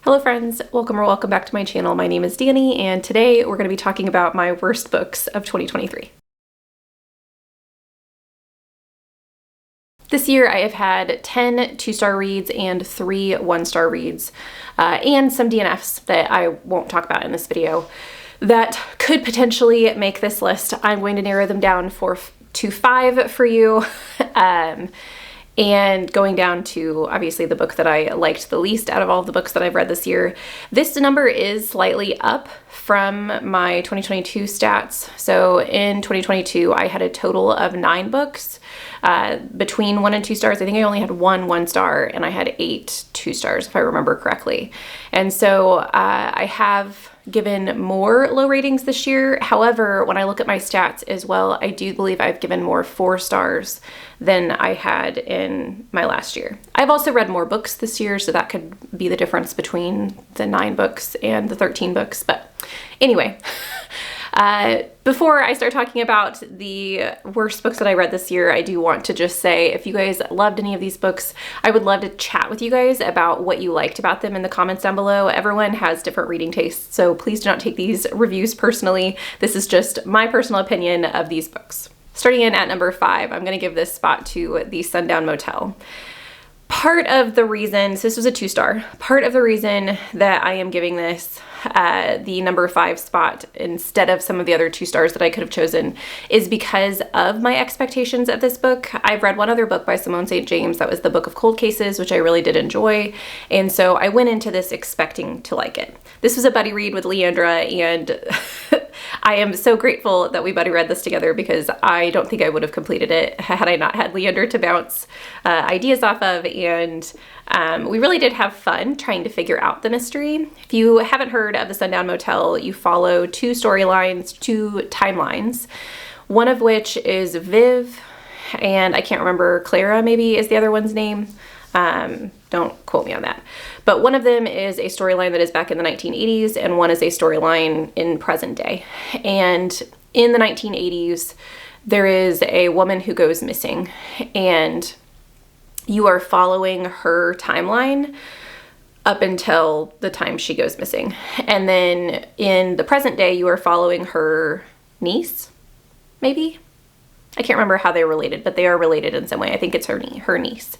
Hello friends, welcome back to my channel. My name is Danny, and today we're going to be talking about my worst books of 2023. This year I have had 10 2-star reads and 3 1-star reads, and some DNFs that I won't talk about in this video that could potentially make this list. I'm going to narrow them down to 5 for you. And going down to obviously the book that I liked the least out of all of the books that I've read this year. This number is slightly up from my 2022 stats. So in 2022, I had a total of 9 books between 1 and 2 stars. I think I only had 1 1-star and I had 8 2-stars if I remember correctly. And so I have given more low ratings this year. However, when I look at my stats as well, I do believe I've given more 4 stars than I had in my last year. I've also read more books this year, so that could be the difference between the 9 books and the 13 books. But anyway, before I start talking about the worst books that I read this year, I do want to just say, if you guys loved any of these books, I would love to chat with you guys about what you liked about them in the comments down below. Everyone has different reading tastes, so please do not take these reviews personally. This is just my personal opinion of these books. Starting in at number 5, I'm going to give this spot to The Sundown Motel. Part of the reason, so this was a 2-star, part of the reason that I am giving this the number 5 spot instead of some of the other 2 stars that I could have chosen is because of my expectations of this book. I've read one other book by Simone St. James, that was the Book of Cold Cases, which I really did enjoy, and so I went into this expecting to like it. This was a buddy read with Leandra, and I am so grateful that we buddy read this together because I don't think I would have completed it had I not had Leander to bounce ideas off of, and we really did have fun trying to figure out the mystery. If you haven't heard of The Sundown Motel, you follow 2 storylines, 2 timelines, one of which is Viv, and I can't remember, Clara maybe is the other one's name. Don't quote me on that. But one of them is a storyline that is back in the 1980s, and one is a storyline in present day. And in the 1980s, there is a woman who goes missing, and you are following her timeline up until the time she goes missing. And then in the present day, you are following her niece, maybe? I can't remember how they're related, but they are related in some way. I think it's her niece.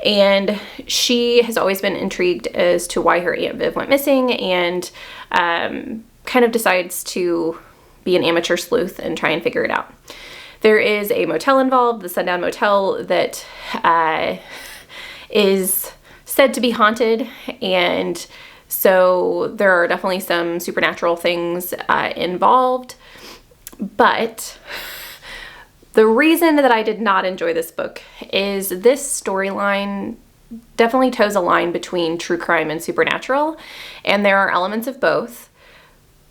And she has always been intrigued as to why her Aunt Viv went missing, and kind of decides to be an amateur sleuth and try and figure it out. There is a motel involved, the Sundown Motel, that is said to be haunted, and so there are definitely some supernatural things involved. But the reason that I did not enjoy this book is this storyline definitely toes a line between true crime and supernatural, and there are elements of both,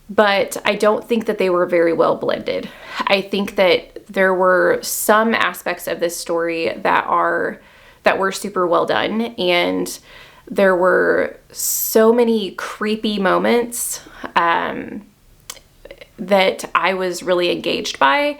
but I don't think that they were very well blended. I think that there were some aspects of this story that were super well done, and there were so many creepy moments that I was really engaged by.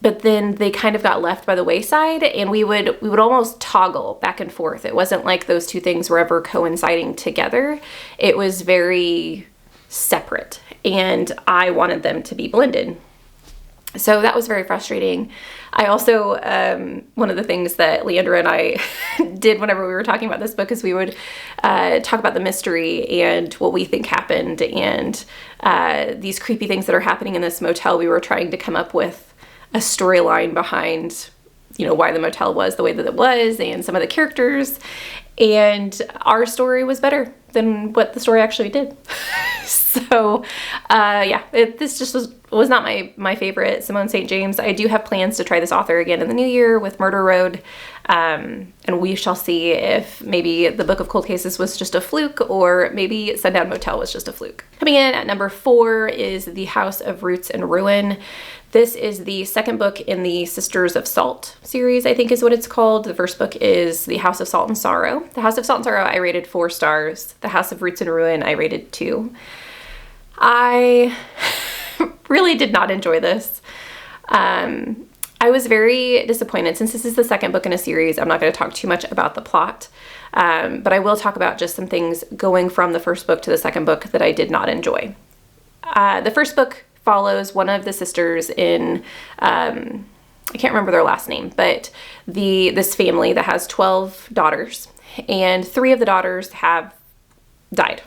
But then they kind of got left by the wayside, and we would almost toggle back and forth. It wasn't like those 2 things were ever coinciding together. It was very separate, and I wanted them to be blended. So that was very frustrating. I also, one of the things that Leandra and I did whenever we were talking about this book is we would talk about the mystery and what we think happened, and these creepy things that are happening in this motel. We were trying to come up with a storyline behind, why the motel was the way that it was and some of the characters, and our story was better than what the story actually did. So yeah, this just was not my favorite Simone St. James. I do have plans to try this author again in the new year with Murder Road, and we shall see if maybe the Book of Cold Cases was just a fluke, or maybe Sundown Motel was just a fluke. Coming in at number 4 is The House of Roots and Ruin. This is the second book in the Sisters of Salt series, I think is what it's called. The first book is The House of Salt and Sorrow. The House of Salt and Sorrow I rated 4 stars. The House of Roots and Ruin I rated 2. I really did not enjoy this. I was very disappointed. Since this is the second book in a series, I'm not going to talk too much about the plot. But I will talk about just some things going from the first book to the second book that I did not enjoy. The first book follows one of the sisters in, I can't remember their last name, but this family that has 12 daughters, and 3 of the daughters have died.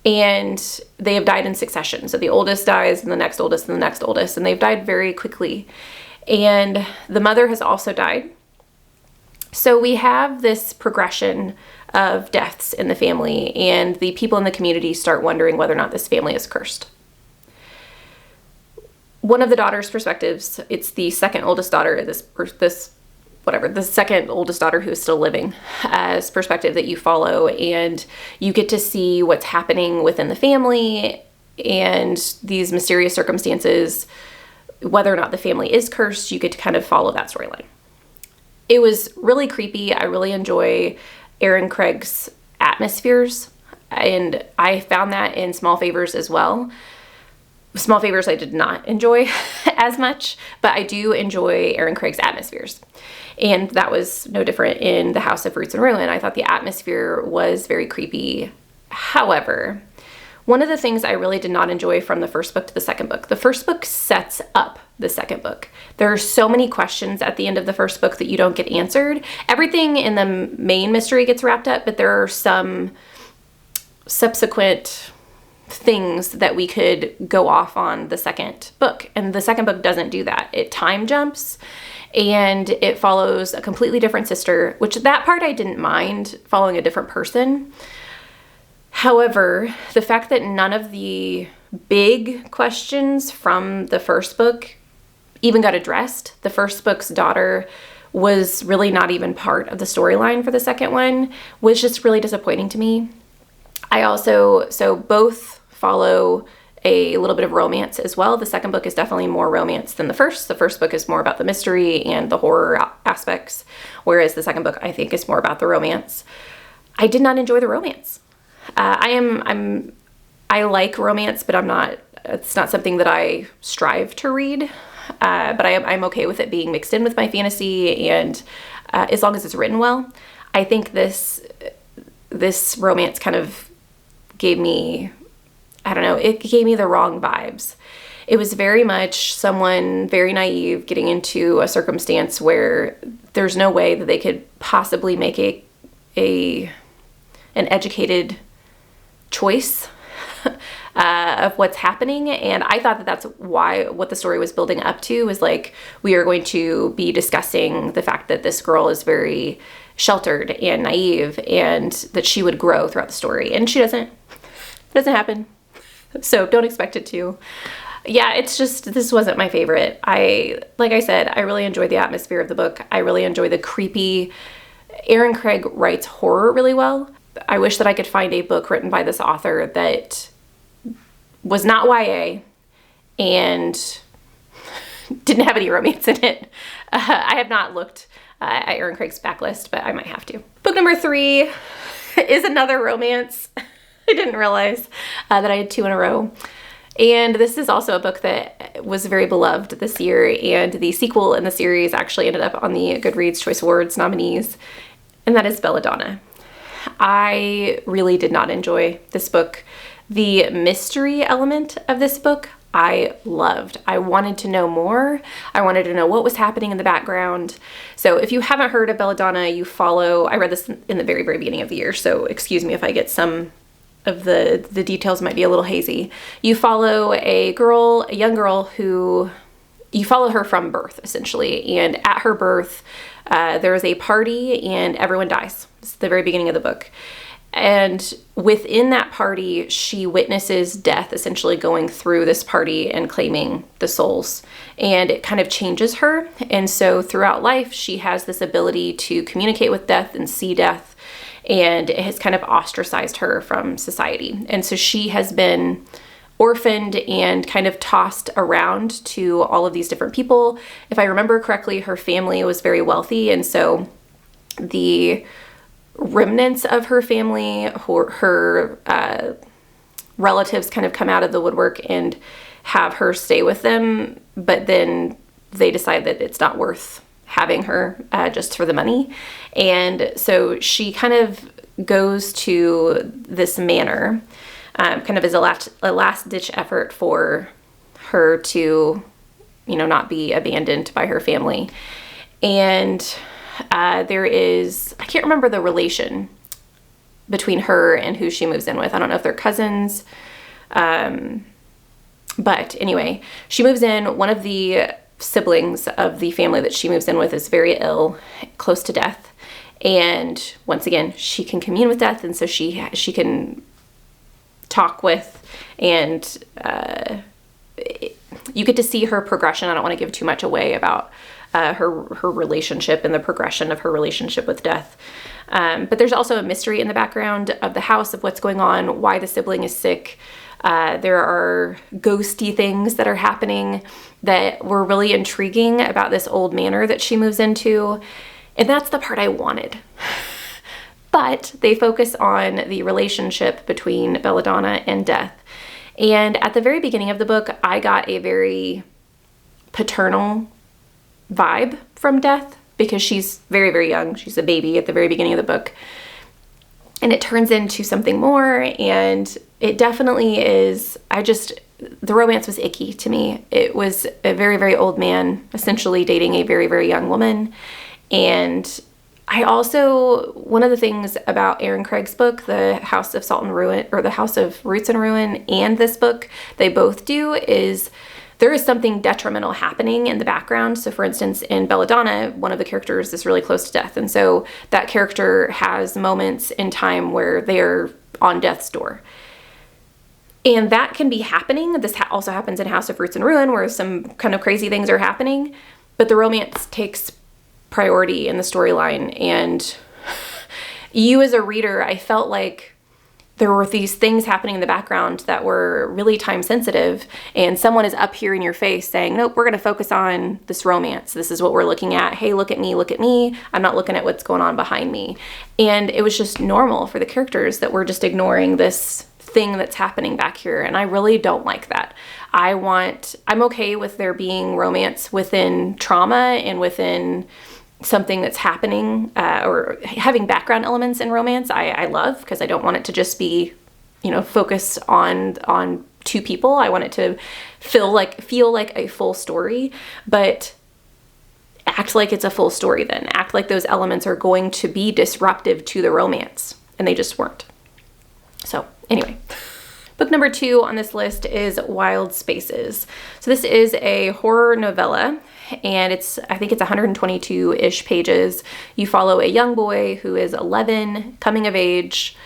And they have died in succession. So the oldest dies, and the next oldest, and the next oldest, and they've died very quickly. And the mother has also died. So we have this progression of deaths in the family, and the people in the community start wondering whether or not this family is cursed. One of the daughter's perspectives, it's the second oldest daughter, the second oldest daughter who is still living, as perspective that you follow, and you get to see what's happening within the family and these mysterious circumstances. Whether or not the family is cursed, you get to kind of follow that storyline. It was really creepy. I really enjoy Erin Craig's atmospheres, and I found that in Small Favors as well. Small Favors I did not enjoy as much, but I do enjoy Erin Craig's atmospheres. And that was no different in The House of Roots and Ruin. I thought the atmosphere was very creepy. However, one of the things I really did not enjoy from the first book to the second book, the first book sets up the second book. There are so many questions at the end of the first book that you don't get answered. Everything in the main mystery gets wrapped up, but there are some subsequent things that we could go off on the second book. And the second book doesn't do that. It time jumps, and it follows a completely different sister, which that part I didn't mind, following a different person. However, the fact that none of the big questions from the first book even got addressed, the first book's daughter was really not even part of the storyline for the second one, was just really disappointing to me. So both follow a little bit of romance as well. The second book is definitely more romance than the first. The first book is more about the mystery and the horror aspects, whereas the second book, I think, is more about the romance. I did not enjoy the romance. I like romance, but it's not something that I strive to read. But I'm okay with it being mixed in with my fantasy, and as long as it's written well. I think this romance kind of gave me, I don't know, it gave me the wrong vibes. It was very much someone very naive getting into a circumstance where there's no way that they could possibly make an educated choice of what's happening. And I thought that that's what the story was building up to, was like, we are going to be discussing the fact that this girl is very sheltered and naive, and that she would grow throughout the story. And she doesn't. It doesn't happen. So don't expect it to. Yeah, it's just, this wasn't my favorite. Like I said, I really enjoyed the atmosphere of the book. I really enjoy the creepy. Erin Craig writes horror really well. I wish that I could find a book written by this author that was not YA and didn't have any romance in it. I have not looked at Erin Craig's backlist, but I might have to. Book number 3 is another romance. I didn't realize that I had 2 in a row. And this is also a book that was very beloved this year, and the sequel in the series actually ended up on the Goodreads Choice Awards nominees, and that is Belladonna. I really did not enjoy this book. The mystery element of this book I loved. I wanted to know more. I wanted to know what was happening in the background. So if you haven't heard of Belladonna, I read this in the very, very beginning of the year, so excuse me if I get some of the details might be a little hazy. You follow a young girl who, you follow her from birth, essentially. And at her birth, there is a party and everyone dies. It's the very beginning of the book. And within that party, she witnesses death essentially going through this party and claiming the souls. And it kind of changes her. And so throughout life, she has this ability to communicate with death and see death. And it has kind of ostracized her from society. And so she has been orphaned and kind of tossed around to all of these different people. If I remember correctly, her family was very wealthy. And so the remnants of her family, her relatives kind of come out of the woodwork and have her stay with them. But then they decide that it's not worth having her just for the money. And so she kind of goes to this manor kind of as a last ditch effort for her to, not be abandoned by her family. And there is, I can't remember the relation between her and who she moves in with. I don't know if they're cousins. But anyway, she moves in. One of the siblings of the family that she moves in with is very ill, close to death. And once again, she can commune with death. And so she can talk with, and you get to see her progression. I don't want to give too much away about her relationship and the progression of her relationship with death. But there's also a mystery in the background of the house, of what's going on, why the sibling is sick. There are ghosty things that are happening that were really intriguing about this old manor that she moves into. And that's the part I wanted. But they focus on the relationship between Belladonna and Death. And at the very beginning of the book, I got a very paternal vibe from Death, because she's very, very young. She's a baby at the very beginning of the book. And it turns into something more, and it definitely is, the romance was icky to me. It was a very, very old man essentially dating a very, very young woman. And I also, one of the things about Erin Craig's book, The House of Salt and Ruin, or The House of Roots and Ruin, and this book, they both do, is there is something detrimental happening in the background. So for instance, in Belladonna, one of the characters is really close to death. And so that character has moments in time where they're on death's door. And that can be happening. This also happens in House of Roots and Ruin, where some kind of crazy things are happening, but the romance takes priority in the storyline. And you as a reader, I felt like there were these things happening in the background that were really time sensitive, and someone is up here in your face saying, nope, we're going to focus on this romance. This is what we're looking at. Hey, look at me, look at me. I'm not looking at what's going on behind me. And it was just normal for the characters that we're just ignoring this thing that's happening back here. And I really don't like that. I'm okay with there being romance within trauma and within something that's happening, or having background elements in romance. I love, because I don't want it to just be, focused on two people. I want it to feel like a full story, but act like it's a full story then. Act like those elements are going to be disruptive to the romance, and they just weren't. So anyway, book number 2 on this list is Wild Spaces. So this is a horror novella, and I think it's 122-ish pages. You follow a young boy who is 11, coming of age,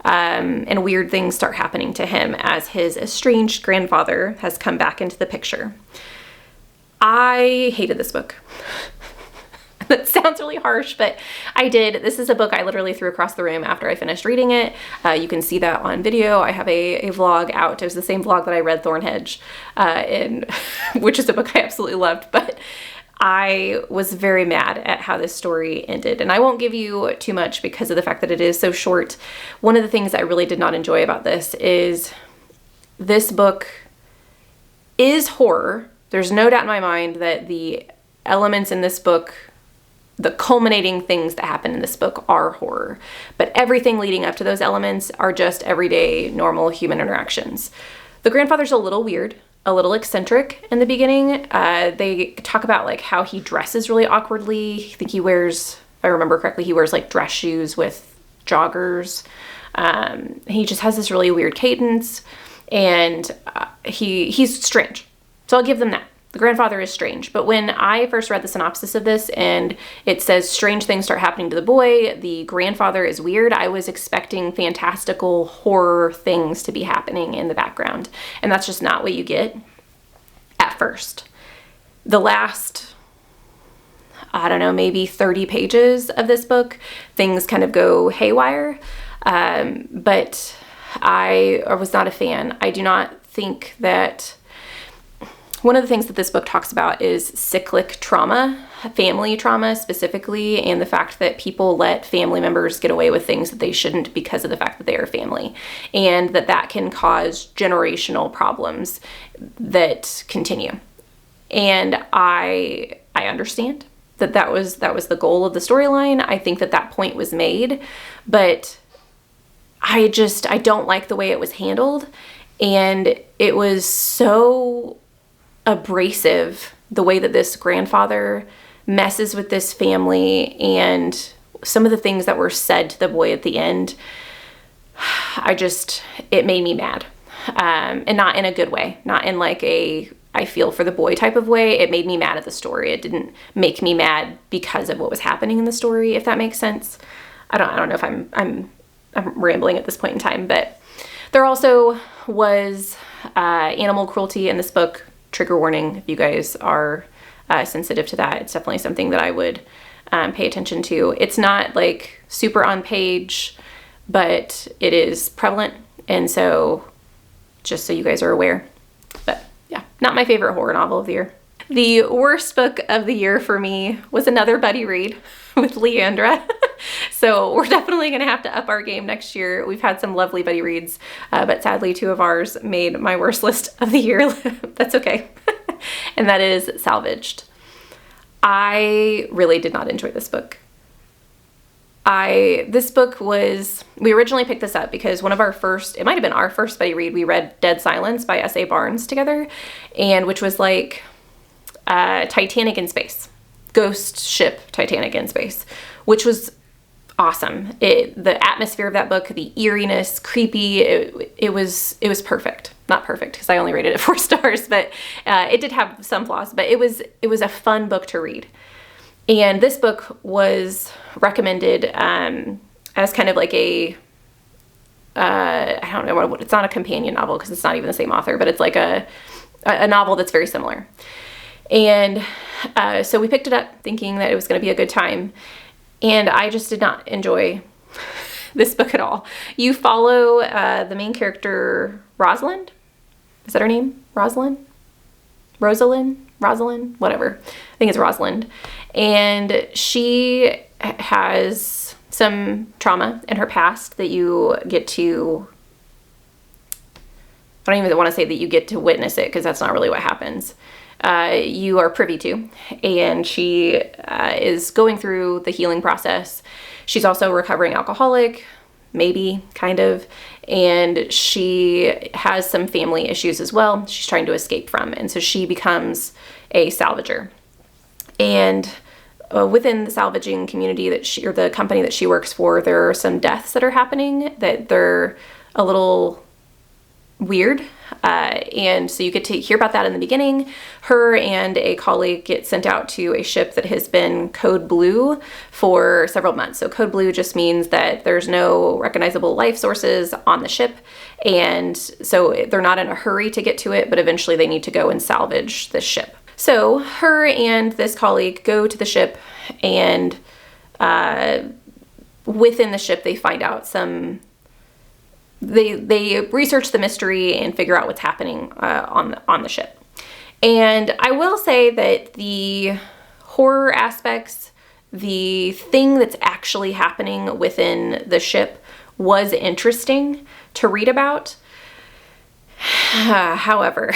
and weird things start happening to him as his estranged grandfather has come back into the picture. I hated this book. That sounds really harsh, but I did. This is a book I literally threw across the room after I finished reading it. You can see that on video. I have a vlog out. It was the same vlog that I read Thornhedge, which is a book I absolutely loved, but I was very mad at how this story ended. And I won't give you too much because of the fact that it is so short. One of the things I really did not enjoy about this book is horror. There's no doubt in my mind that the elements in this book, the culminating things that happen in this book, are horror. But everything leading up to those elements are just everyday, normal human interactions. The grandfather's a little weird, a little eccentric in the beginning. They talk about like how he dresses really awkwardly. I think he wears, if I remember correctly, he wears like dress shoes with joggers. He just has this really weird cadence, and he's strange. So I'll give them that. The grandfather is strange. But when I first read the synopsis of this and it says strange things start happening to the boy, the grandfather is weird, I was expecting fantastical horror things to be happening in the background. And that's just not what you get at first. The last, I don't know, maybe 30 pages of this book, things kind of go haywire. But I was not a fan. I do not think that... One of the things that this book talks about is cyclic trauma, family trauma specifically, and the fact that people let family members get away with things that they shouldn't because of the fact that they are family, and that can cause generational problems that continue. And I understand. that was the goal of the storyline. I think that point was made, but I don't like the way it was handled. And it was so abrasive, the way that this grandfather messes with this family, and some of the things that were said to the boy at the end. It made me mad. And not in a good way, not in like a I feel for the boy type of way. It made me mad at the story. It didn't make me mad because of what was happening in the story, if that makes sense. I don't know if I'm rambling at this point in time, but there also was animal cruelty in this book. Trigger warning, if you guys are sensitive to that. It's definitely something that I would pay attention to. It's not like super on page, but it is prevalent. And so just so you guys are aware. But yeah, not my favorite horror novel of the year. The worst book of the year for me was another buddy read with Leandra. So we're definitely going to have to up our game next year. We've had some lovely buddy reads, but sadly 2 of ours made my worst list of the year. That's okay. And that is Salvaged. I really did not enjoy this book. We originally picked this up because it might have been our first buddy read. We read Dead Silence by S.A. Barnes together, and which was like Titanic in space, ghost ship Titanic in space, which was awesome. The atmosphere of that book, the eeriness, creepy, it was perfect. Not perfect because I only rated it 4 stars, but it did have some flaws, but it was a fun book to read. And this book was recommended as kind of like I don't know, it's not a companion novel because it's not even the same author, but it's like a novel that's very similar. And so we picked it up thinking that it was going to be a good time. And I just did not enjoy this book at all. You follow the main character, Rosalind. Is that her name? Rosalind? Whatever. I think it's Rosalind. And she has some trauma in her past that you get to, I don't even want to say that you get to witness it because that's not really what happens. You are privy to, and she is going through the healing process. She's also a recovering alcoholic, maybe, kind of, and she has some family issues as well she's trying to escape from, and so she becomes a salvager. And within the salvaging community or the company that she works for, there are some deaths that are happening that they're a little weird. And so you get to hear about that in the beginning. Her and a colleague get sent out to a ship that has been code blue for several months. So code blue just means that there's no recognizable life sources on the ship. And so they're not in a hurry to get to it, but eventually they need to go and salvage the ship. So her and this colleague go to the ship, and within the ship they find out they research the mystery and figure out what's happening on the ship. And I will say that the horror aspects, the thing that's actually happening within the ship was interesting to read about. However,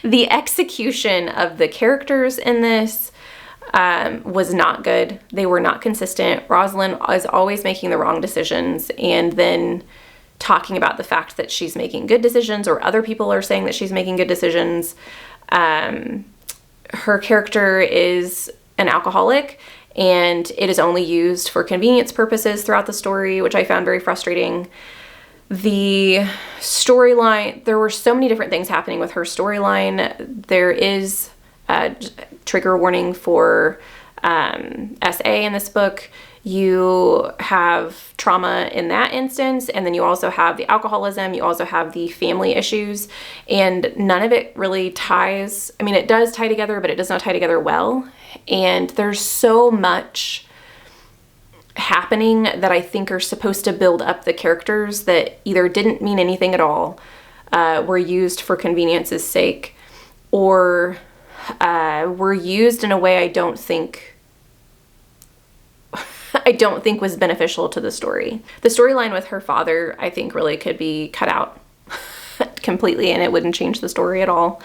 the execution of the characters in this was not good. They were not consistent. Rosalind is always making the wrong decisions and then talking about the fact that she's making good decisions, or other people are saying that she's making good decisions. Her character is an alcoholic, and it is only used for convenience purposes throughout the story, which I found very frustrating. The storyline, there were so many different things happening with her storyline. There is a trigger warning for SA in this book. You have trauma in that instance, and then you also have the alcoholism, you also have the family issues, and none of it really ties. I mean, it does tie together, but it does not tie together well. And there's so much happening that I think are supposed to build up the characters that either didn't mean anything at all, were used for convenience's sake, or were used in a way I don't think was beneficial to the story. The storyline with her father, I think, really could be cut out completely, and it wouldn't change the story at all.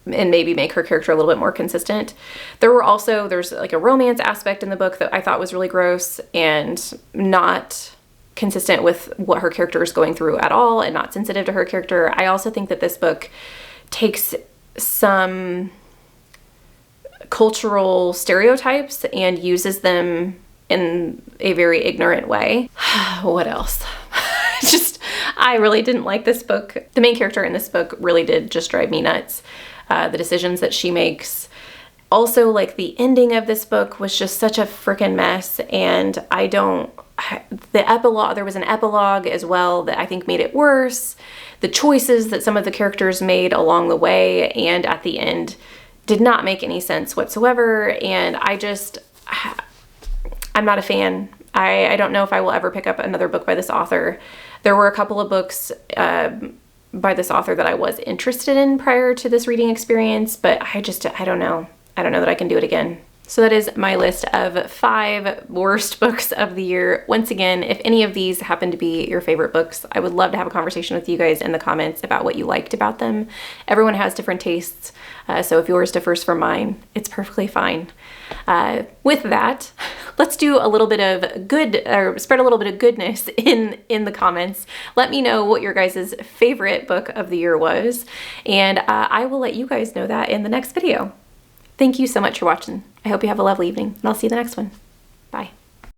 and maybe make her character a little bit more consistent. There's like a romance aspect in the book that I thought was really gross and not consistent with what her character is going through at all, and not sensitive to her character. I also think that this book takes some cultural stereotypes and uses them in a very ignorant way. What else? I really didn't like this book. The main character in this book really did just drive me nuts. The decisions that she makes. Also, like, the ending of this book was just such a freaking mess, and the epilogue, there was an epilogue as well that I think made it worse. The choices that some of the characters made along the way and at the end did not make any sense whatsoever, and I'm not a fan. I don't know if I will ever pick up another book by this author. There were a couple of books by this author that I was interested in prior to this reading experience, but I don't know. I don't know that I can do it again. So that is my list of 5 worst books of the year. Once again, if any of these happen to be your favorite books, I would love to have a conversation with you guys in the comments about what you liked about them. Everyone has different tastes, so if yours differs from mine, it's perfectly fine. With that, let's do a little bit of spread a little bit of goodness in the comments. Let me know what your guys' favorite book of the year was, and I will let you guys know that in the next video. Thank you so much for watching. I hope you have a lovely evening, and I'll see you in the next one. Bye.